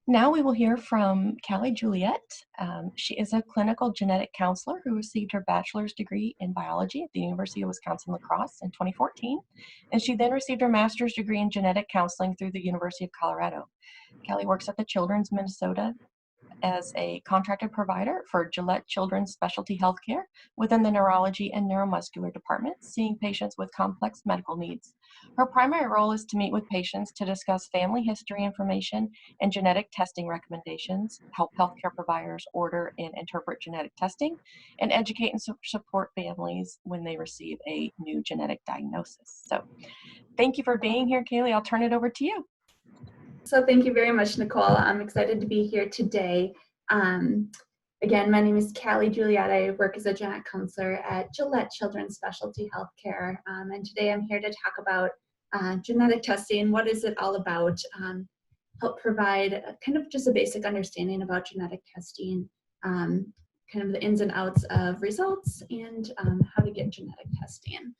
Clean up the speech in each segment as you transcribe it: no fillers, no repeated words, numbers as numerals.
Now we will hear from Callie Juliette. She is a clinical genetic counselor who received her bachelor's degree in biology at the University of Wisconsin-La Crosse in 2014, and she then received her master's degree in genetic counseling through the University of Colorado. Callie works at the Children's Minnesota as a contracted provider for Gillette Children's Specialty Healthcare within the neurology and neuromuscular department, seeing patients with complex medical needs. Her primary role is to meet with patients to discuss family history information and genetic testing recommendations, help healthcare providers order and interpret genetic testing, and educate and support families when they receive a new genetic diagnosis. So thank you for being here, Kaylee. I'll turn it over to you. So thank you very much, Nicole. I'm excited to be here today. Again, my name is Callie Juliette. I work as a genetic counselor at Gillette Children's Specialty Healthcare. And today I'm here to talk about genetic testing. What is it all about? Help provide kind of just a basic understanding about genetic testing, kind of the ins and outs of results, and how to get genetic testing.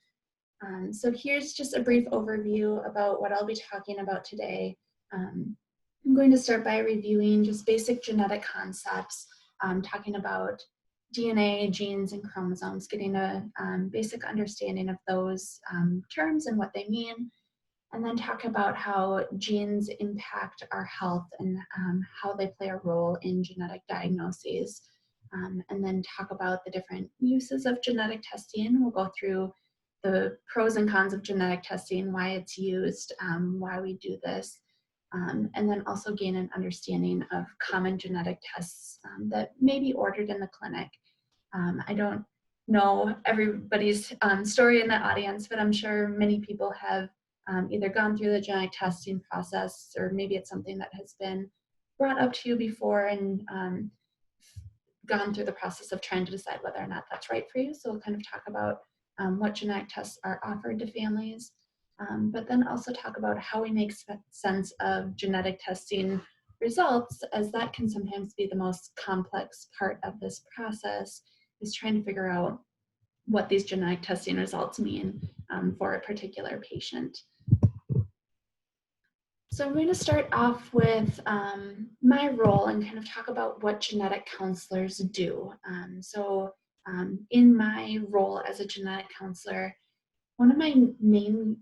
So here's just a brief overview about what I'll be talking about today. I'm going to start by reviewing just basic genetic concepts, talking about DNA, genes, and chromosomes, getting a basic understanding of those terms and what they mean, and then talk about how genes impact our health and how they play a role in genetic diagnoses, and then talk about the different uses of genetic testing. We'll go through the pros and cons of genetic testing, why it's used, why we do this, and then also gain an understanding of common genetic tests that may be ordered in the clinic. I don't know everybody's story in the audience, but I'm sure many people have either gone through the genetic testing process, or maybe it's something that has been brought up to you before and gone through the process of trying to decide whether or not that's right for you. So we'll kind of talk about what genetic tests are offered to families, but then also talk about how we make sense of genetic testing results, as that can sometimes be the most complex part of this process, is trying to figure out what these genetic testing results mean for a particular patient. So I'm going to start off with my role and kind of talk about what genetic counselors do. In my role as a genetic counselor, one of my main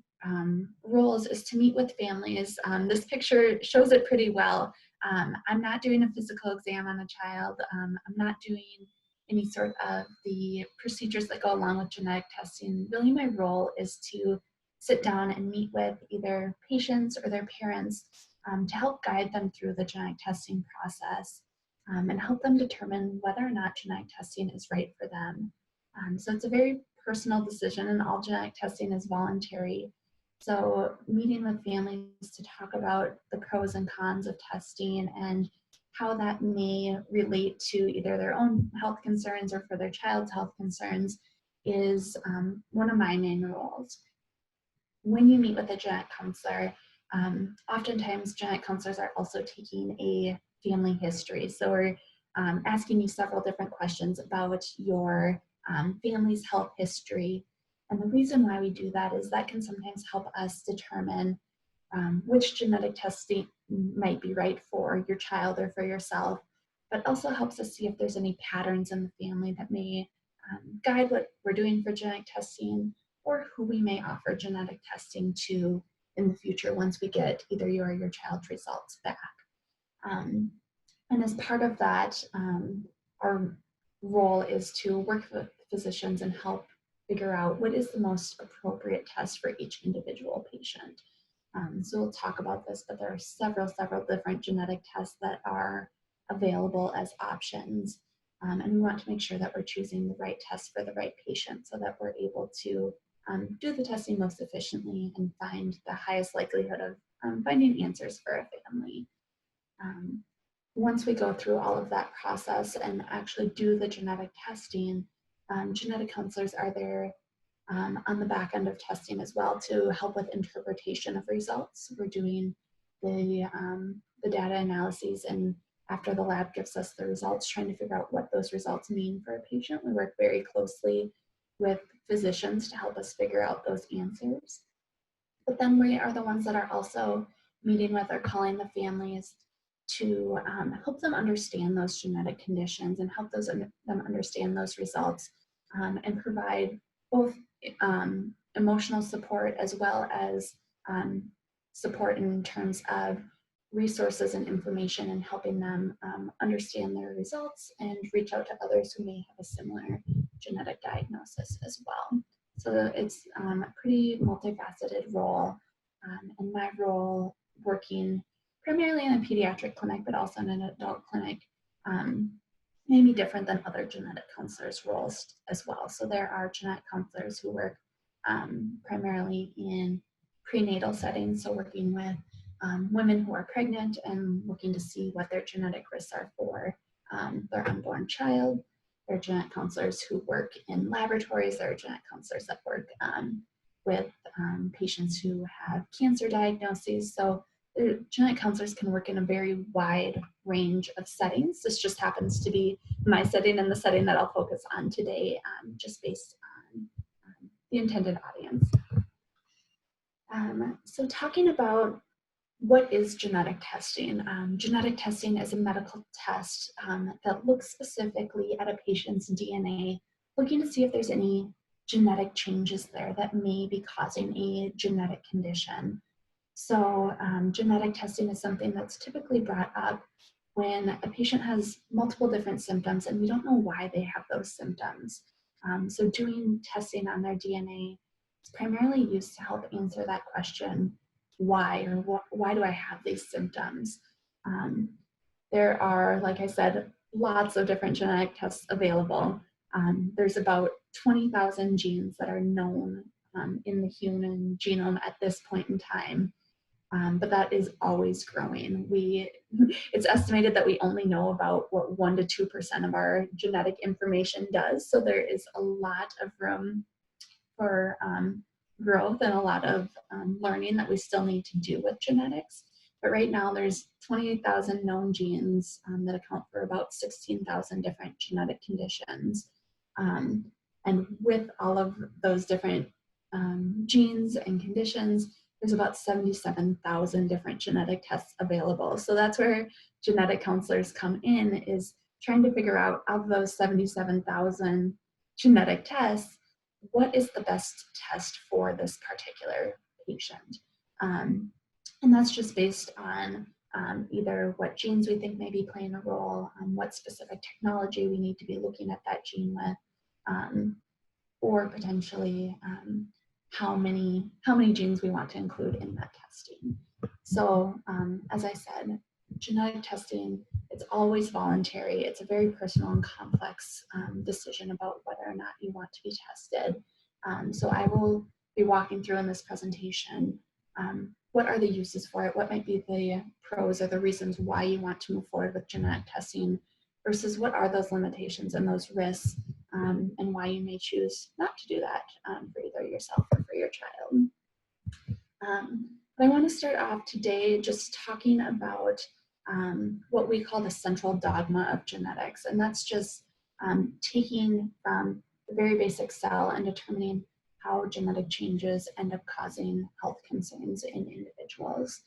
roles is to meet with families. This picture shows it pretty well. I'm not doing a physical exam on a child. I'm not doing any sort of the procedures that go along with genetic testing. Really, my role is to sit down and meet with either patients or their parents to help guide them through the genetic testing process and help them determine whether or not genetic testing is right for them. So it's a very personal decision, and all genetic testing is voluntary. So meeting with families to talk about the pros and cons of testing and how that may relate to either their own health concerns or for their child's health concerns is one of my main roles. When you meet with a genetic counselor, oftentimes genetic counselors are also taking a family history. So we're asking you several different questions about your family's health history. And the reason why we do that is that can sometimes help us determine which genetic testing might be right for your child or for yourself, but also helps us see if there's any patterns in the family that may guide what we're doing for genetic testing, or who we may offer genetic testing to in the future once we get either your or your child's results back. And as part of that, our role is to work with physicians and help figure out what is the most appropriate test for each individual patient. So we'll talk about this, but there are several different genetic tests that are available as options. And we want to make sure that we're choosing the right test for the right patient so that we're able to do the testing most efficiently and find the highest likelihood of finding answers for a family. Once we go through all of that process and actually do the genetic testing, genetic counselors are there on the back end of testing as well to help with interpretation of results. We're doing the data analyses, and after the lab gives us the results, trying to figure out what those results mean for a patient. We work very closely with physicians to help us figure out those answers. But then we are the ones that are also meeting with or calling the families to help them understand those genetic conditions and help them understand those results, and provide both emotional support as well as support in terms of resources and information, and helping them understand their results and reach out to others who may have a similar genetic diagnosis as well. So it's a pretty multifaceted role, and my role working primarily in a pediatric clinic, but also in an adult clinic, may be different than other genetic counselors' roles as well. So there are genetic counselors who work primarily in prenatal settings, so working with women who are pregnant and looking to see what their genetic risks are for their unborn child. There are genetic counselors who work in laboratories. There are genetic counselors that work with patients who have cancer diagnoses. So genetic counselors can work in a very wide range of settings. This just happens to be my setting and the setting that I'll focus on today, just based on the intended audience. So talking about what is genetic testing? Genetic testing is a medical test that looks specifically at a patient's DNA, looking to see if there's any genetic changes there that may be causing a genetic condition. So genetic testing is something that's typically brought up when a patient has multiple different symptoms and we don't know why they have those symptoms. So doing testing on their DNA is primarily used to help answer that question, why, or why do I have these symptoms? There are, like I said, lots of different genetic tests available. There's about 20,000 genes that are known in the human genome at this point in time. But that is always growing. It's estimated that we only know about what 1% to 2% of our genetic information does. So there is a lot of room for growth and a lot of learning that we still need to do with genetics. But right now there's 28,000 known genes that account for about 16,000 different genetic conditions. And with all of those different genes and conditions, there's about 77,000 different genetic tests available. So that's where genetic counselors come in, is trying to figure out, of those 77,000 genetic tests, what is the best test for this particular patient? And that's just based on either what genes we think may be playing a role, what specific technology we need to be looking at that gene with, or potentially how many genes we want to include in that testing. So as I said, genetic testing, it's always voluntary. It's a very personal and complex decision about whether or not you want to be tested. So I will be walking through in this presentation what are the uses for it, what might be the pros or the reasons why you want to move forward with genetic testing, versus what are those limitations and those risks, and why you may choose not to do that for either yourself or for your child. But I want to start off today just talking about what we call the central dogma of genetics, and that's just taking from the very basic cell and determining how genetic changes end up causing health concerns in individuals.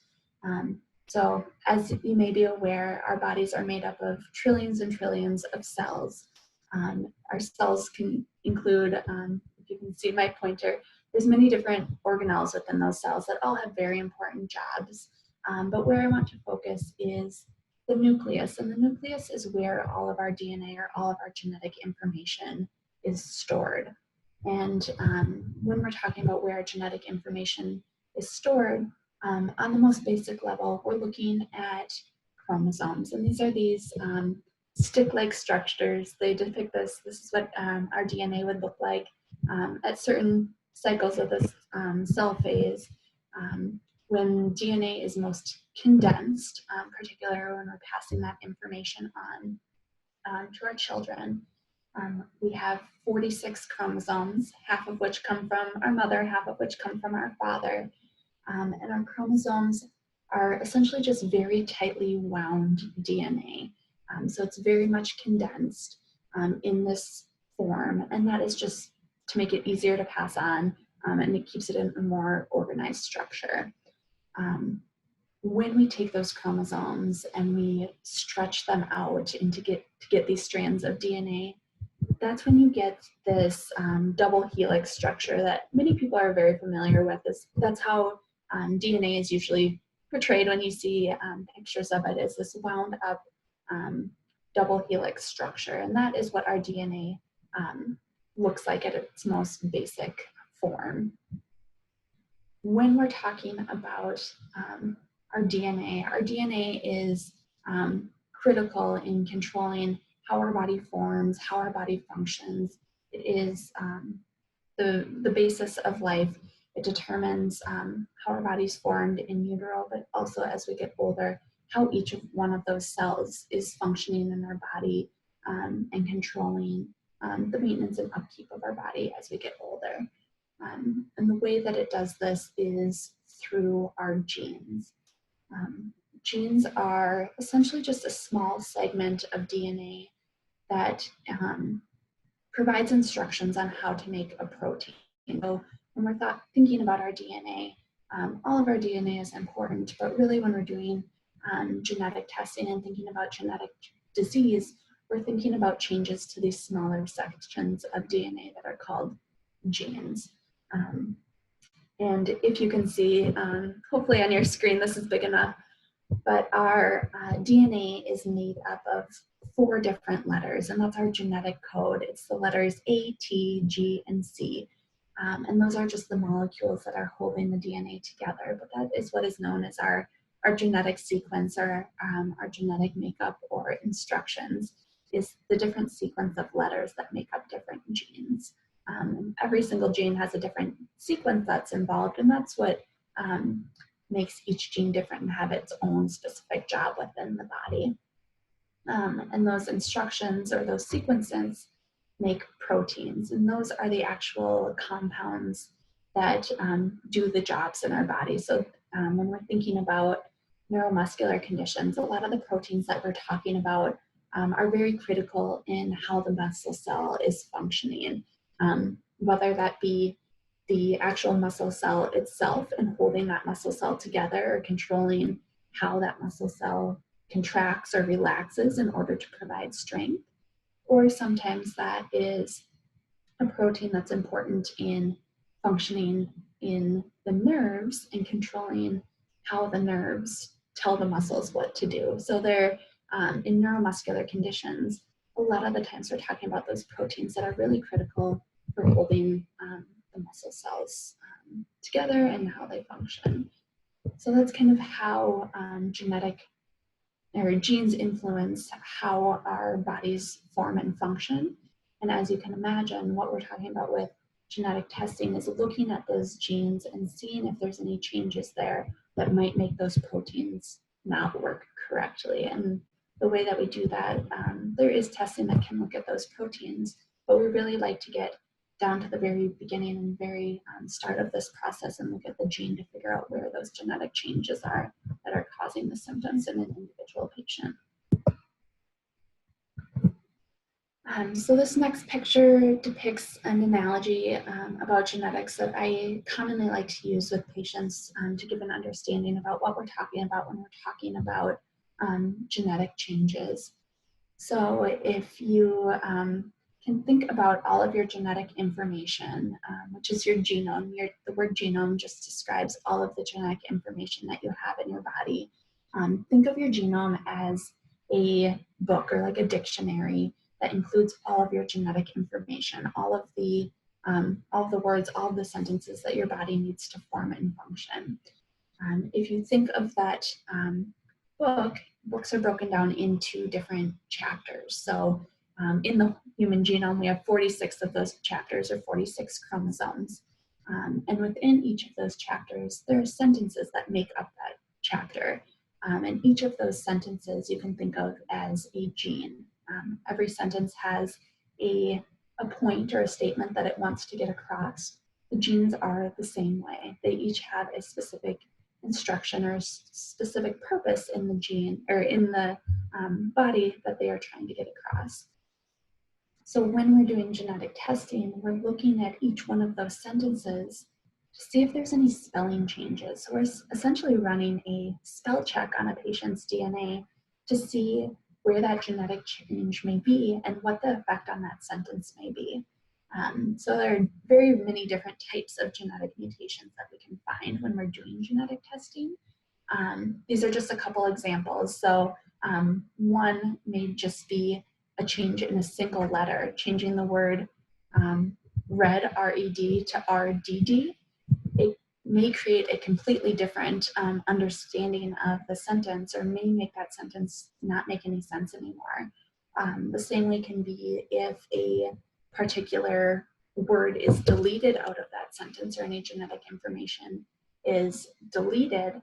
So as you may be aware, our bodies are made up of trillions and trillions of cells. Our cells can include, if you can see my pointer, there's many different organelles within those cells that all have very important jobs. But where I want to focus is the nucleus, and the nucleus is where all of our DNA or all of our genetic information is stored. And when we're talking about where genetic information is stored, on the most basic level, we're looking at chromosomes. And these are these stick-like structures. They depict this. This is what our DNA would look like at certain cycles of this cell phase. When DNA is most condensed, particularly when we're passing that information on to our children, we have 46 chromosomes, half of which come from our mother, half of which come from our father. And our chromosomes are essentially just very tightly wound DNA. So it's very much condensed in this form, and that is just to make it easier to pass on, and it keeps it in a more organized structure. when we take those chromosomes and we stretch them out and to get these strands of DNA, that's when you get this double helix structure that many people are very familiar with. That's how DNA is usually portrayed when you see pictures of it, is this wound up double helix structure. And that is what our DNA looks like at its most basic form. When we're talking about our DNA is critical in controlling how our body forms, how our body functions. It is the basis of life. It determines how our body's formed in utero, but also as we get older, how each of one of those cells is functioning in our body and controlling the maintenance and upkeep of our body as we get older. And the way that it does this is through our genes. Genes are essentially just a small segment of DNA that provides instructions on how to make a protein. So when we're thinking about our DNA, all of our DNA is important, but really when we're doing genetic testing and thinking about genetic disease, we're thinking about changes to these smaller sections of DNA that are called genes. And if you can see, hopefully on your screen, this is big enough, but our DNA is made up of 4 different letters, and that's our genetic code. It's the letters A, T, G, and C. And those are just the molecules that are holding the DNA together, but that is what is known as our genetic sequence, or our genetic makeup or instructions, is the different sequence of letters that make up different genes. Every single gene has a different sequence that's involved, and that's what makes each gene different and have its own specific job within the body. And those instructions or those sequences make proteins, and those are the actual compounds that do the jobs in our body. So when we're thinking about neuromuscular conditions, a lot of the proteins that we're talking about are very critical in how the muscle cell is functioning, whether that be the actual muscle cell itself and holding that muscle cell together, or controlling how that muscle cell contracts or relaxes in order to provide strength. Or sometimes that is a protein that's important in functioning in the nerves and controlling how the nerves tell the muscles what to do. So they're in neuromuscular conditions, a lot of the times we're talking about those proteins that are really critical for holding the muscle cells together and how they function. So that's kind of how genes influence how our bodies form and function. And as you can imagine, what we're talking about with genetic testing is looking at those genes and seeing if there's any changes there that might make those proteins not work correctly. And the way that we do that, there is testing that can look at those proteins, but we really like to get down to the very beginning and very start of this process and look at the gene to figure out where those genetic changes are that are causing the symptoms in an individual patient. So this next picture depicts an analogy about genetics that I commonly like to use with patients to give an understanding about what we're talking about when we're talking about genetic changes. So if you can think about all of your genetic information, which is your genome. The word genome just describes all of the genetic information that you have in your body. Think of your genome as a book or like a dictionary that includes all of your genetic information, all of the words, all of the sentences that your body needs to form and function. If you think of that books are broken down into different chapters. So in the human genome, we have 46 of those chapters, or 46 chromosomes. And within each of those chapters, there are sentences that make up that chapter. And each of those sentences you can think of as a gene. Every sentence has a point or a statement that it wants to get across. The genes are the same way. They each have a specific instruction or specific purpose in the gene or in the body that they are trying to get across. So when we're doing genetic testing, we're looking at each one of those sentences to see if there's any spelling changes. So we're essentially running a spell check on a patient's DNA to see where that genetic change may be and what the effect on that sentence may be. So there are very many different types of genetic mutations that we can find when we're doing genetic testing. These are just a couple examples. So one may just be a change in a single letter, changing the word red, R-E-D, to R-D-D. It may create a completely different understanding of the sentence, or may make that sentence not make any sense anymore. The same way can be if a particular word is deleted out of that sentence, or any genetic information is deleted,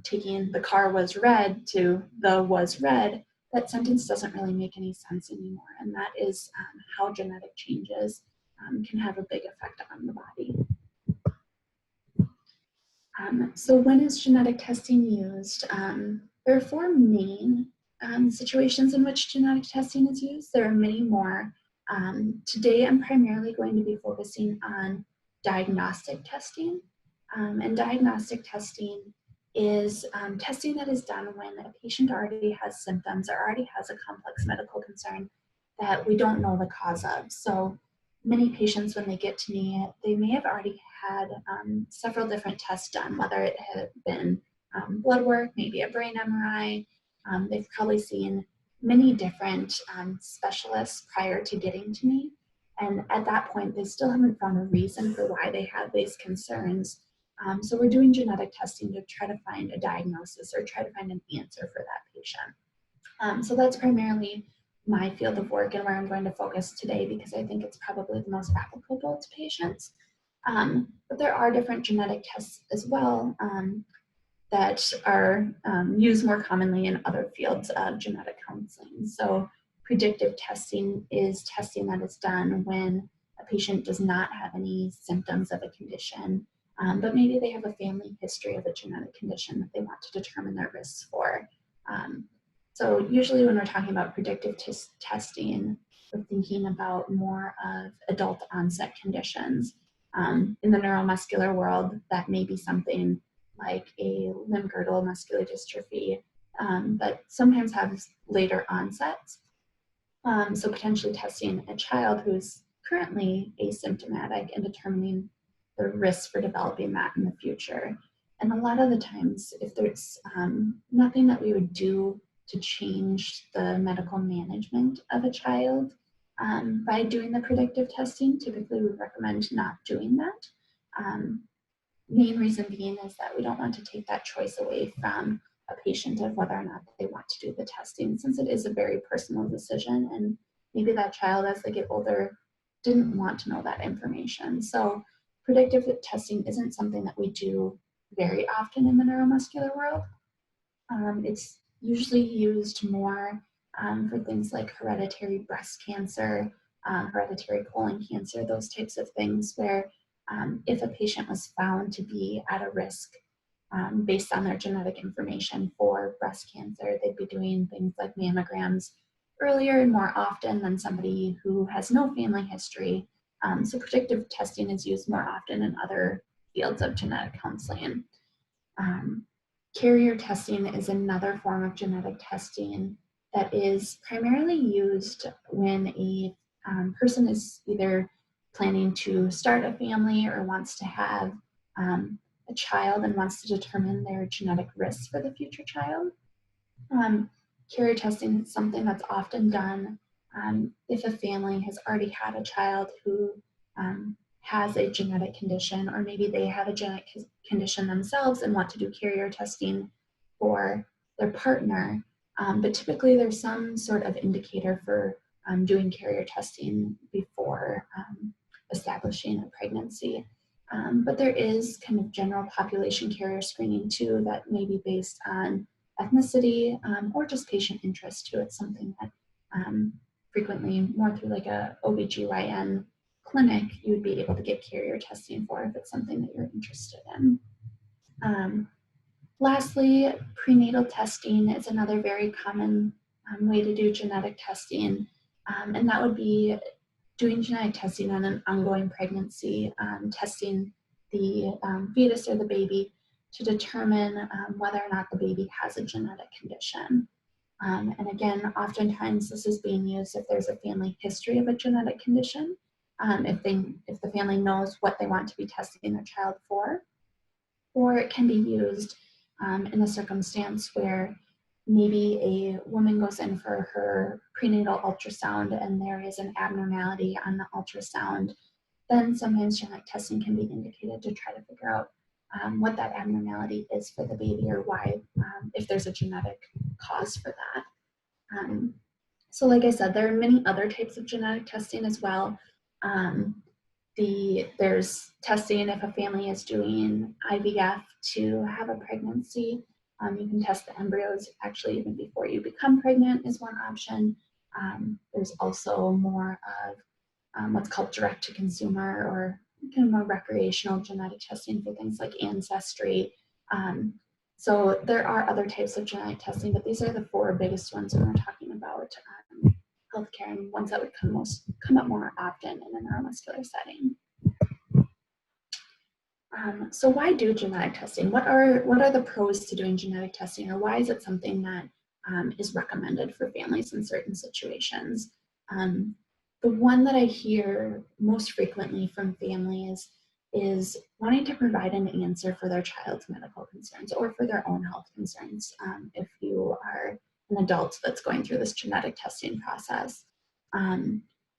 taking the car was red to the was red, that sentence doesn't really make any sense anymore. And that is how genetic changes can have a big effect on the body. So when is genetic testing used? There are four main situations in which genetic testing is used. There are many more. Today, I'm primarily going to be focusing on diagnostic testing. And diagnostic testing is testing that is done when a patient already has symptoms or already has a complex medical concern that we don't know the cause of. So many patients, when they get to me, they may have already had several different tests done, whether it had been blood work, maybe a brain MRI. They've probably seen many different specialists prior to getting to me. And at that point, they still haven't found a reason for why they have these concerns. So we're doing genetic testing to try to find a diagnosis or try to find an answer for that patient. So that's primarily my field of work and where I'm going to focus today, because I think it's probably the most applicable to patients. But there are different genetic tests as well that are used more commonly in other fields of genetic counseling. So predictive testing is testing that is done when a patient does not have any symptoms of a condition, but maybe they have a family history of a genetic condition that they want to determine their risks for. So usually when we're talking about predictive testing, we're thinking about more of adult onset conditions. In the neuromuscular world, that may be something like a limb-girdle muscular dystrophy, but sometimes has later onsets. So potentially testing a child who's currently asymptomatic and determining the risk for developing that in the future. And a lot of the times, if there's nothing that we would do to change the medical management of a child by doing the predictive testing, typically we recommend not doing that. Main reason being is that we don't want to take that choice away from a patient of whether or not they want to do the testing, since it is a very personal decision, and maybe that child, as they get older, didn't want to know that information. So predictive testing isn't something that we do very often in the neuromuscular world. It's usually used more for things like hereditary breast cancer, hereditary colon cancer, those types of things where if a patient was found to be at a risk based on their genetic information for breast cancer, they'd be doing things like mammograms earlier and more often than somebody who has no family history. So predictive testing is used more often in other fields of genetic counseling. Carrier testing is another form of genetic testing that is primarily used when a person is either planning to start a family or wants to have a child and wants to determine their genetic risks for the future child. Carrier testing is something that's often done if a family has already had a child who has a genetic condition, or maybe they have a genetic condition themselves and want to do carrier testing for their partner. But typically there's some sort of indicator for doing carrier testing before establishing a pregnancy. But there is kind of general population carrier screening too that may be based on ethnicity or just patient interest too. It's something that frequently more through like a OBGYN clinic, you would be able to get carrier testing for if it's something that you're interested in. Lastly, prenatal testing is another very common way to do genetic testing, and that would be doing genetic testing on an ongoing pregnancy, testing the fetus or the baby to determine whether or not the baby has a genetic condition. And again, oftentimes this is being used if there's a family history of a genetic condition, if the family knows what they want to be testing their child for, or it can be used in a circumstance where maybe a woman goes in for her prenatal ultrasound and there is an abnormality on the ultrasound. Then sometimes genetic testing can be indicated to try to figure out what that abnormality is for the baby, or why, if there's a genetic cause for that. So like I said, there are many other types of genetic testing as well. There's testing if a family is doing IVF to have a pregnancy. You can test the embryos actually even before you become pregnant is one option. There's also more of what's called direct to consumer, or kind of more recreational genetic testing for things like ancestry. So there are other types of genetic testing, but these are the four biggest ones when we're talking about healthcare, and ones that would come up more often in a neuromuscular setting. So why do genetic testing? What are the pros to doing genetic testing, or why is it something that is recommended for families in certain situations? The one that I hear most frequently from families is wanting to provide an answer for their child's medical concerns or for their own health concerns. If you are an adult that's going through this genetic testing process,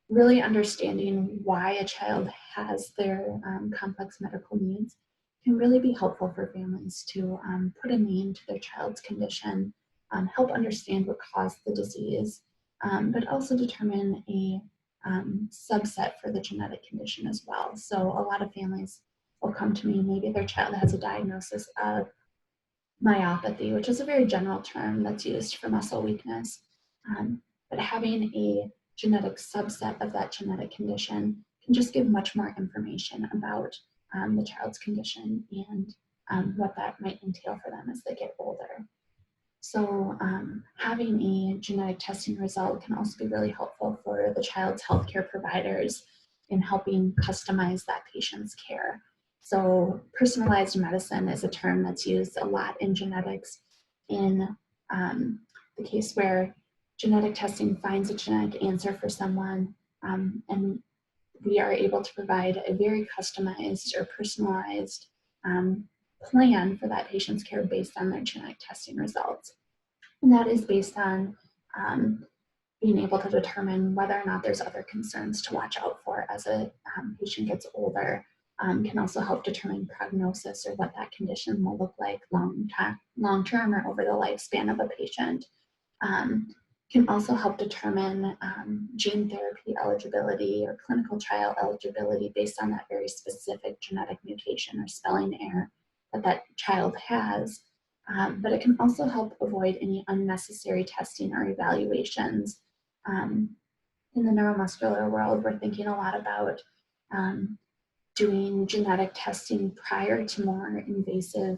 really understanding why a child has their complex medical needs can really be helpful for families to put a name to their child's condition, help understand what caused the disease, but also determine a subset for the genetic condition as well. So a lot of families will come to me, maybe their child has a diagnosis of myopathy, which is a very general term that's used for muscle weakness, but having a genetic subset of that genetic condition can just give much more information about the child's condition and what that might entail for them as they get older. So having a genetic testing result can also be really helpful for the child's healthcare providers in helping customize that patient's care. So personalized medicine is a term that's used a lot in genetics in the case where genetic testing finds a genetic answer for someone, and we are able to provide a very customized or personalized plan for that patient's care based on their genetic testing results. And that is based on being able to determine whether or not there's other concerns to watch out for as a patient gets older. Can also help determine prognosis, or what that condition will look like long term or over the lifespan of a patient. Can also help determine gene therapy eligibility or clinical trial eligibility based on that very specific genetic mutation or spelling error that child has. But it can also help avoid any unnecessary testing or evaluations. In the neuromuscular world, we're thinking a lot about doing genetic testing prior to more invasive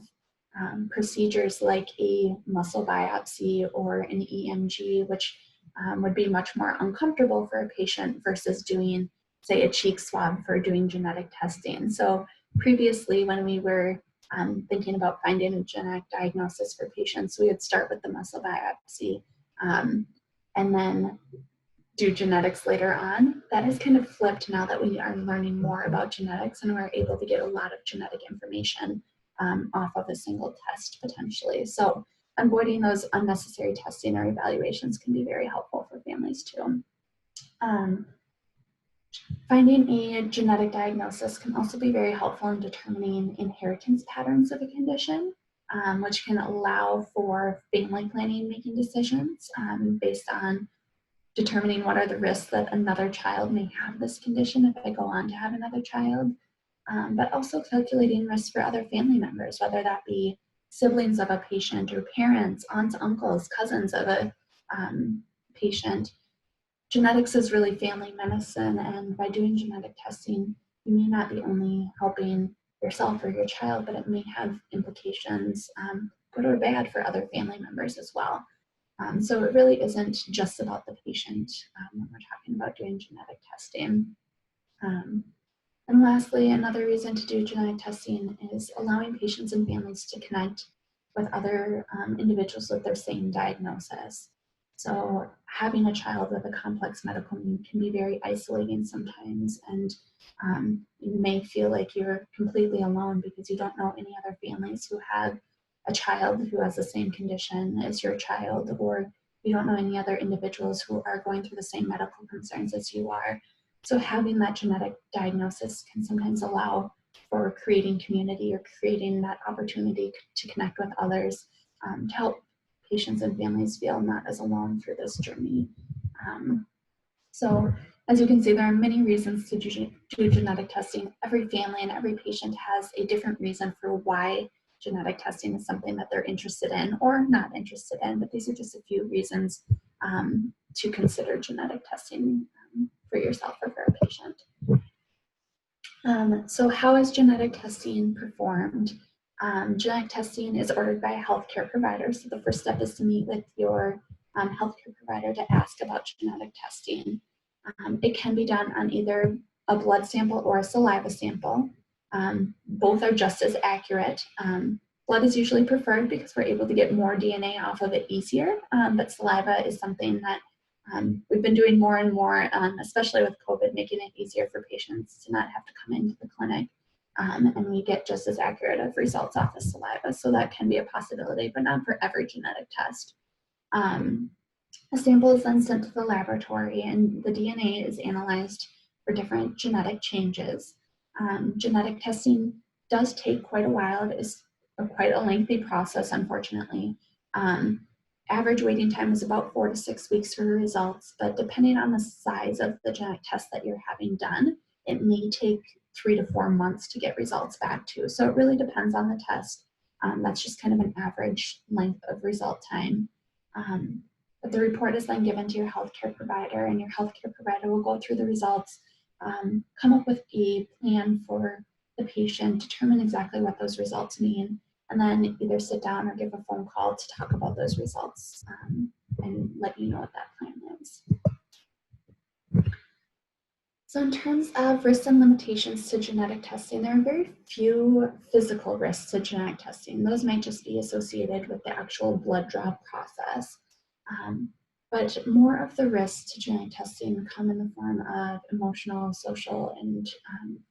procedures like a muscle biopsy or an EMG, which would be much more uncomfortable for a patient versus doing, say, a cheek swab for doing genetic testing. So previously, when we were thinking about finding a genetic diagnosis for patients, we would start with the muscle biopsy and then do genetics later on. That has kind of flipped now that we are learning more about genetics, and we're able to get a lot of genetic information off of a single test potentially. So avoiding those unnecessary testing or evaluations can be very helpful for families too. Finding a genetic diagnosis can also be very helpful in determining inheritance patterns of a condition, which can allow for family planning, making decisions based on determining what are the risks that another child may have this condition if I go on to have another child, but also calculating risks for other family members, whether that be siblings of a patient or parents, aunts, uncles, cousins of a patient. Genetics is really family medicine, and by doing genetic testing, you may not be only helping yourself or your child, but it may have implications, good or bad, for other family members as well. So it really isn't just about the patient when we're talking about doing genetic testing. And lastly, another reason to do genetic testing is allowing patients and families to connect with other individuals with their same diagnosis. So having a child with a complex medical need can be very isolating sometimes, and you may feel like you're completely alone because you don't know any other families who have a child who has the same condition as your child, or you don't know any other individuals who are going through the same medical concerns as you are. So having that genetic diagnosis can sometimes allow for creating community or creating that opportunity to connect with others, to help patients and families feel not as alone through this journey. So as you can see, there are many reasons to do genetic testing. Every family and every patient has a different reason for why genetic testing is something that they're interested in or not interested in, but these are just a few reasons to consider genetic testing for yourself or for a patient. So how is genetic testing performed? Genetic testing is ordered by a healthcare provider. So the first step is to meet with your healthcare provider to ask about genetic testing. It can be done on either a blood sample or a saliva sample. Both are just as accurate. Blood is usually preferred because we're able to get more DNA off of it easier, but saliva is something that we've been doing more and more, especially with COVID, making it easier for patients to not have to come into the clinic. And we get just as accurate of results off of saliva. So that can be a possibility, but not for every genetic test. A sample is then sent to the laboratory and the DNA is analyzed for different genetic changes. Genetic testing does take quite a while. It is quite a lengthy process, unfortunately. Average waiting time is about 4 to 6 weeks for results, but depending on the size of the genetic test that you're having done, it may take 3 to 4 months to get results back too. So it really depends on the test. That's just kind of an average length of result time. But the report is then given to your healthcare provider, and your healthcare provider will go through the results, come up with a plan for the patient, determine exactly what those results mean, and then either sit down or give a phone call to talk about those results and let you know what that plan is. So in terms of risks and limitations to genetic testing, there are very few physical risks to genetic testing. Those might just be associated with the actual blood draw process. But more of the risks to genetic testing come in the form of emotional, social, and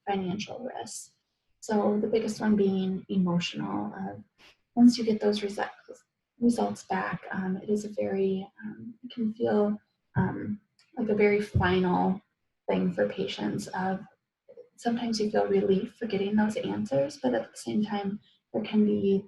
financial risks. So the biggest one being emotional. Once you get those results back, it is a very, it can feel like a very final thing for patients. Sometimes you feel relief for getting those answers, but at the same time, there can be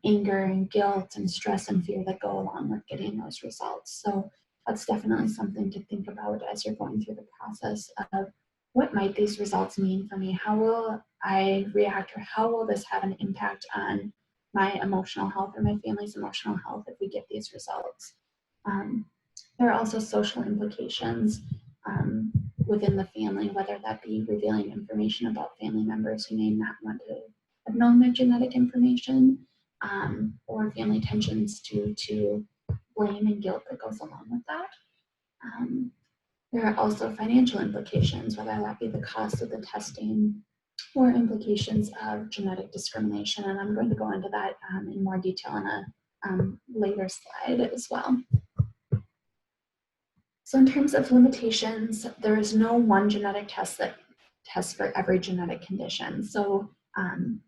anger and guilt and stress and fear that go along with getting those results. So that's definitely something to think about as you're going through the process of what might these results mean for me? How will I react, or how will this have an impact on my emotional health or my family's emotional health if we get these results? There are also social implications within the family, whether that be revealing information about family members who may not want to have known their genetic information, or family tensions due to blame and guilt that goes along with that. There are also financial implications, whether that be the cost of the testing or implications of genetic discrimination. And I'm going to go into that in more detail in a later slide as well. So in terms of limitations, there is no one genetic test that tests for every genetic condition. So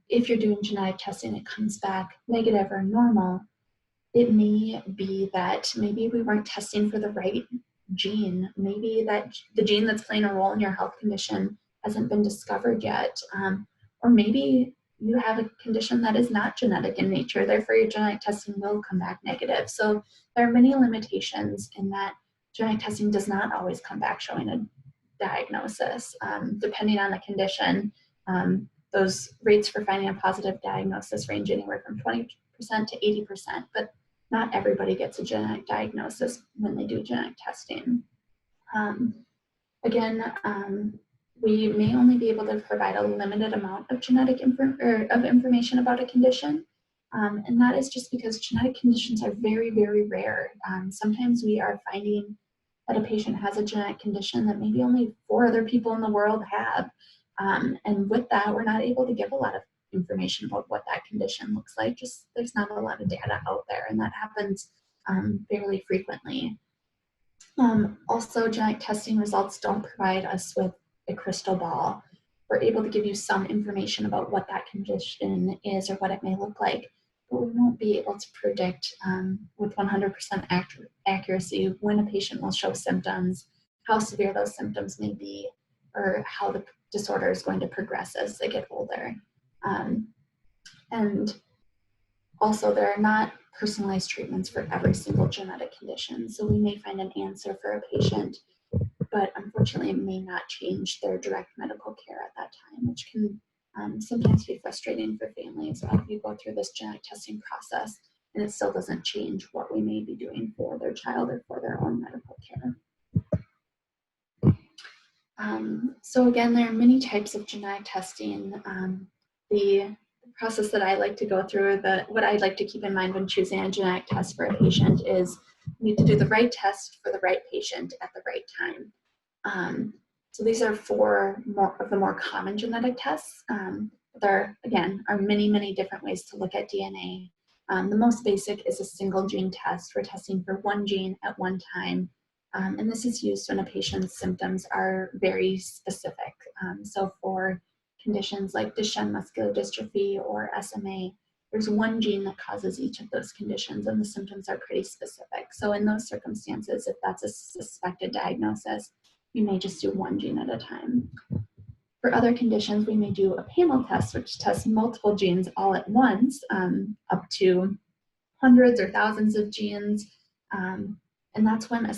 if you're doing genetic testing, it comes back negative or normal, it may be that maybe we weren't testing for the right gene. Maybe that the gene that's playing a role in your health condition hasn't been discovered yet. Or maybe you have a condition that is not genetic in nature, therefore your genetic testing will come back negative. So there are many limitations in that genetic testing does not always come back showing a diagnosis. Depending on the condition, those rates for finding a positive diagnosis range anywhere from 20% to 80%, but not everybody gets a genetic diagnosis when they do genetic testing. We may only be able to provide a limited amount of genetic information about a condition, and that is just because genetic conditions are very, very rare. Sometimes we are finding that a patient has a genetic condition that maybe only 4 other people in the world have. And with that, we're not able to give a lot of information about what that condition looks like. Just there's not a lot of data out there, and that happens fairly frequently. Also, genetic testing results don't provide us with a crystal ball. We're able to give you some information about what that condition is or what it may look like, but we won't be able to predict with 100% accuracy when a patient will show symptoms, how severe those symptoms may be, or how the disorder is going to progress as they get older. And also, there are not personalized treatments for every single genetic condition. So we may find an answer for a patient, but unfortunately it may not change their direct medical care at that time, which can sometimes be frustrating for families if you go through this genetic testing process and it still doesn't change what we may be doing for their child or for their own medical care. So again, there are many types of genetic testing. The process that I like to go through, what I like to keep in mind when choosing a genetic test for a patient is you need to do the right test for the right patient at the right time. So these are four of the more common genetic tests. There, again, are many, many different ways to look at DNA. The most basic is a single gene test. We're testing for one gene at one time. And this is used when a patient's symptoms are very specific. So for conditions like Duchenne muscular dystrophy or SMA, there's one gene that causes each of those conditions and the symptoms are pretty specific. So in those circumstances, if that's a suspected diagnosis, you may just do one gene at a time. For other conditions, we may do a panel test, which tests multiple genes all at once, up to hundreds or thousands of genes. And that's when a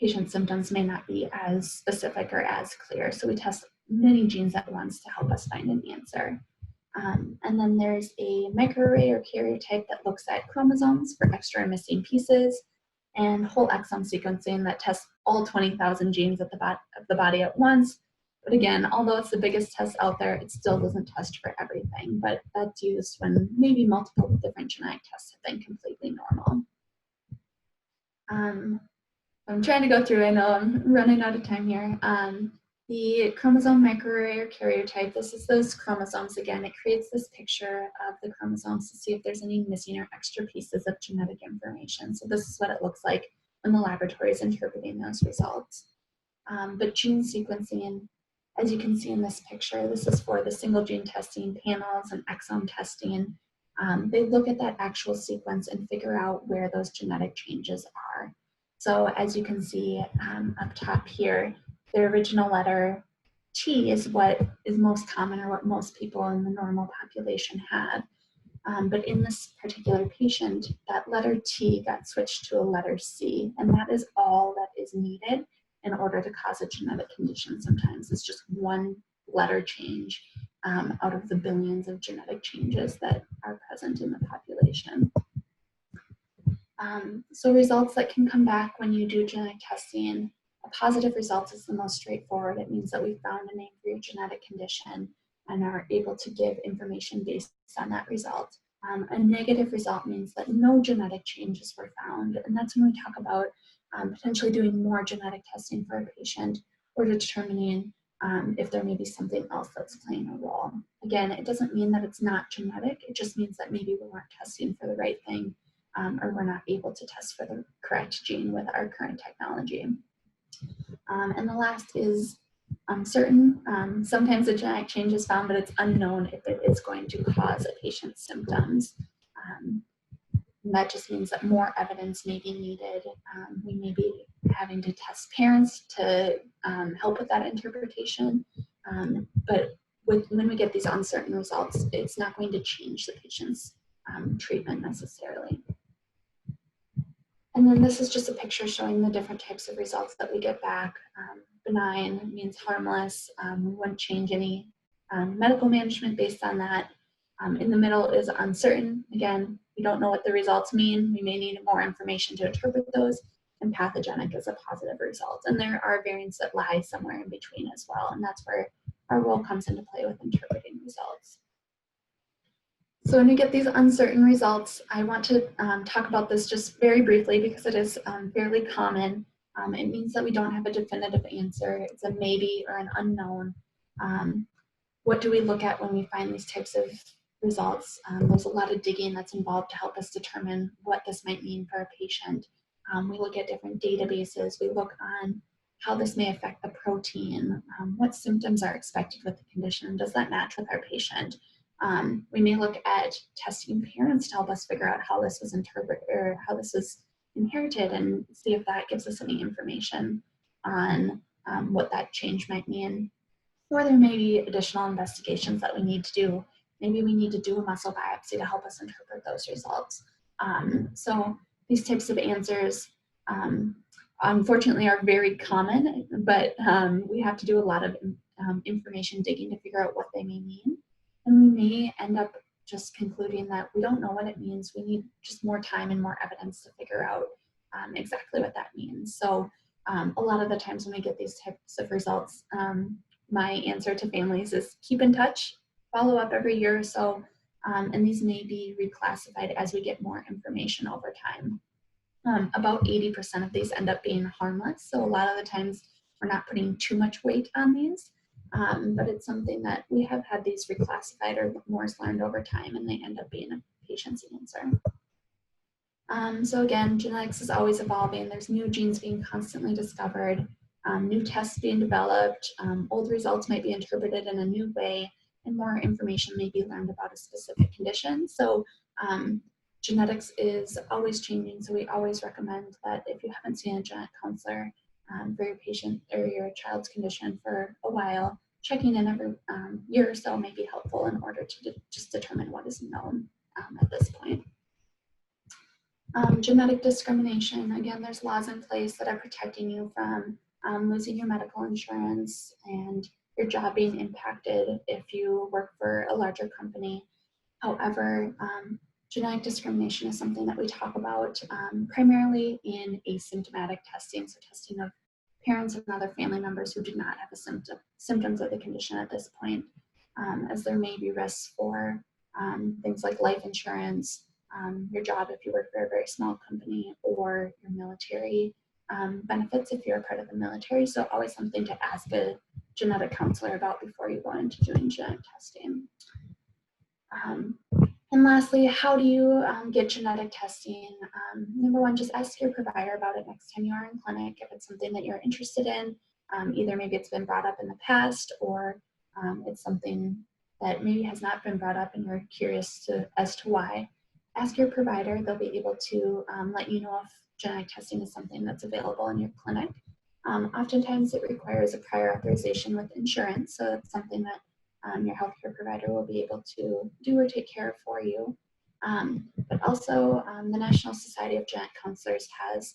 patient's symptoms may not be as specific or as clear. So we test many genes at once to help us find an answer. And then there's a microarray or karyotype that looks at chromosomes for extra or missing pieces, and whole exome sequencing that tests all 20,000 genes of the body at once. But again, although it's the biggest test out there, it still doesn't test for everything, but that's used when maybe multiple different genetic tests have been completely normal. I'm trying to go through, I know I'm running out of time here. The chromosome microarray or karyotype, this is those chromosomes again. It creates this picture of the chromosomes to see if there's any missing or extra pieces of genetic information. So this is what it looks like when the laboratory is interpreting those results. But gene sequencing, as you can see in this picture, this is for the single gene testing panels and exome testing. They look at that actual sequence and figure out where those genetic changes are. So as you can see up top here, the original letter T is what is most common or what most people in the normal population had. But in this particular patient, that letter T got switched to a letter C, and that is all that is needed in order to cause a genetic condition. Sometimes it's just one letter change out of the billions of genetic changes that are present in the population. So results that can come back when you do genetic testing, a positive result is the most straightforward. It means that we found a name for your genetic condition and are able to give information based on that result. A negative result means that no genetic changes were found, and that's when we talk about potentially doing more genetic testing for a patient or determining if there may be something else that's playing a role. Again, it doesn't mean that it's not genetic, it just means that maybe we weren't testing for the right thing or we're not able to test for the correct gene with our current technology. And the last is uncertain. Sometimes a genetic change is found, but it's unknown if it is going to cause a patient's symptoms. And that just means that more evidence may be needed. We may be having to test parents to help with that interpretation. But when we get these uncertain results, it's not going to change the patient's treatment necessarily. And then this is just a picture showing the different types of results that we get back. Benign means harmless. We wouldn't change any medical management based on that. In the middle is uncertain. Again, we don't know what the results mean. We may need more information to interpret those. And pathogenic is a positive result. And there are variants that lie somewhere in between as well. And that's where our role comes into play with interpreting results. So when we get these uncertain results, I want to talk about this just very briefly because it is fairly common. It means that we don't have a definitive answer. It's a maybe or an unknown. what do we look at when we find these types of results? There's a lot of digging that's involved to help us determine what this might mean for a patient. We look at different databases. We look on how this may affect the protein, what symptoms are expected with the condition. Does that match with our patient? We may look at testing parents to help us figure out how this was interpreted or how this was inherited and see if that gives us any information on what that change might mean. Or there may be additional investigations that we need to do. Maybe we need to do a muscle biopsy to help us interpret those results. So these types of answers, unfortunately, are very common, but we have to do a lot of information digging to figure out what they may mean. And we may end up just concluding that we don't know what it means. We need just more time and more evidence to figure out exactly what that means. So a lot of the times when we get these types of results, my answer to families is keep in touch, follow up every year or so, and these may be reclassified as we get more information over time. About 80% of these end up being harmless, so a lot of the times we're not putting too much weight on these, but it's something that we have had these reclassified or more is learned over time, and they end up being a patient's answer. So again, genetics is always evolving. There's new genes being constantly discovered, new tests being developed, old results might be interpreted in a new way, and more information may be learned about a specific condition. So genetics is always changing, so we always recommend that if you haven't seen a genetic counselor for your patient or your child's condition for a while, checking in every year or so may be helpful in order to just determine what is known at this point. Genetic discrimination, again, there's laws in place that are protecting you from losing your medical insurance and your job being impacted if you work for a larger company. However, genetic discrimination is something that we talk about primarily in asymptomatic testing, so testing of parents and other family members who do not have symptoms of the condition at this point, as there may be risks for things like life insurance, your job if you work for a very small company, or your military benefits if you're a part of the military. So always something to ask a genetic counselor about before you go into doing genetic testing. And lastly, how do you get genetic testing? Number one, just ask your provider about it next time you are in clinic if it's something that you're interested in. Either maybe it's been brought up in the past, or it's something that maybe has not been brought up and you're curious as to why. Ask your provider. They'll be able to let you know if genetic testing is something that's available in your clinic. Oftentimes it requires a prior authorization with insurance, so it's something that your healthcare provider will be able to do or take care of for you. But also the National Society of Genetic Counselors has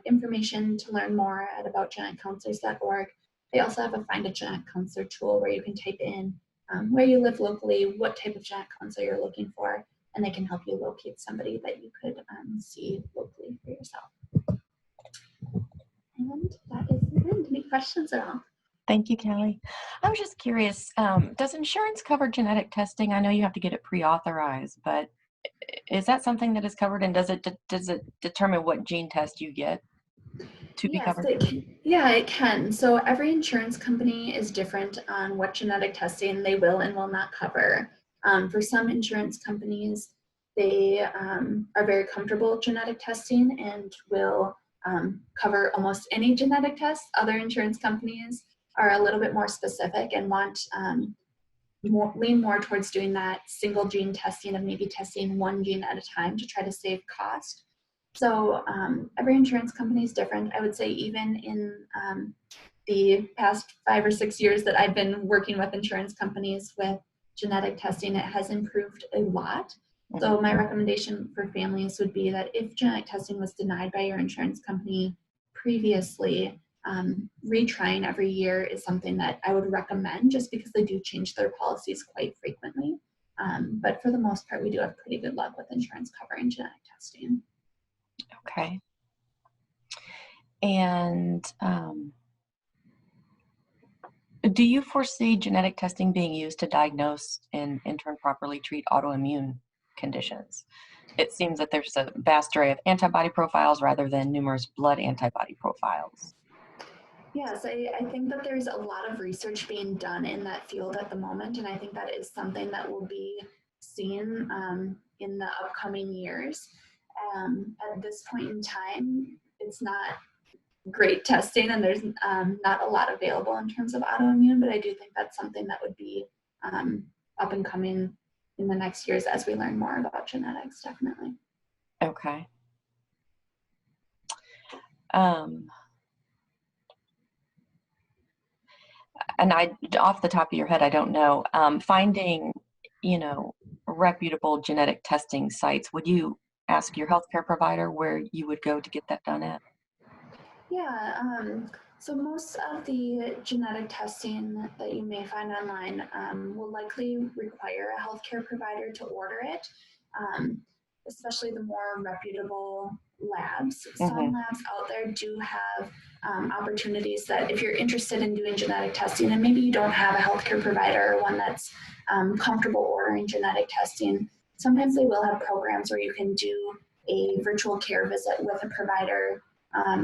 information to learn more at aboutgeneticcounselors.org. They also have a Find a Genetic Counselor tool where you can type in where you live locally, what type of genetic counselor you're looking for, and they can help you locate somebody that you could see locally for yourself. And that is the end. Any questions at all? Thank you, Kelly. I was just curious, does insurance cover genetic testing? I know you have to get it pre-authorized, but is that something that is covered, and does it determine what gene test you get to be Yes, covered? it can. So every insurance company is different on what genetic testing they will and will not cover. For some insurance companies, they are very comfortable with genetic testing and will cover almost any genetic test. Other insurance companies are a little bit more specific and want lean more towards doing that single gene testing of maybe testing one gene at a time to try to save cost. So every insurance company is different. I would say even in the past 5 or 6 years that I've been working with insurance companies with genetic testing, it has improved a lot. So my recommendation for families would be that if genetic testing was denied by your insurance company previously, retrying every year is something that I would recommend, just because they do change their policies quite frequently. But for the most part, we do have pretty good luck with insurance covering genetic testing. Okay. And do you foresee genetic testing being used to diagnose and in turn properly treat autoimmune conditions? It seems that there's a vast array of antibody profiles rather than numerous blood antibody profiles. Yes, I think that there's a lot of research being done in that field at the moment, and I think that is something that will be seen in the upcoming years. At this point in time, it's not great testing, and there's not a lot available in terms of autoimmune, but I do think that's something that would be um, up and coming in the next years as we learn more about genetics, definitely. Okay. Um, and off the top of your head, I don't know, finding, reputable genetic testing sites, would you ask your healthcare provider where you would go to get that done at? Yeah, so most of the genetic testing that you may find online will likely require a healthcare provider to order it, um, especially the more reputable labs. Some Mm-hmm. labs out there do have opportunities that if you're interested in doing genetic testing and maybe you don't have a healthcare provider or one that's comfortable ordering genetic testing, sometimes they will have programs where you can do a virtual care visit with a provider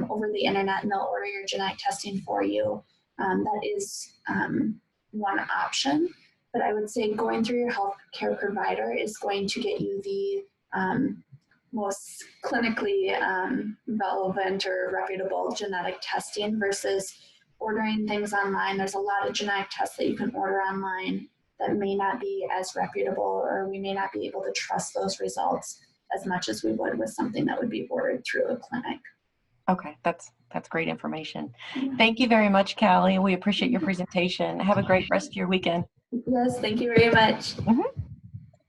over the internet, and they'll order your genetic testing for you. That is one option. But I would say going through your healthcare provider is going to get you the most clinically relevant or reputable genetic testing versus ordering things online. There's a lot of genetic tests that you can order online that may not be as reputable, or we may not be able to trust those results as much as we would with something that would be ordered through a clinic. Okay, that's great information. Thank you very much, Callie. We appreciate your presentation. Have a great rest of your weekend. Yes, thank you very much. Mhm.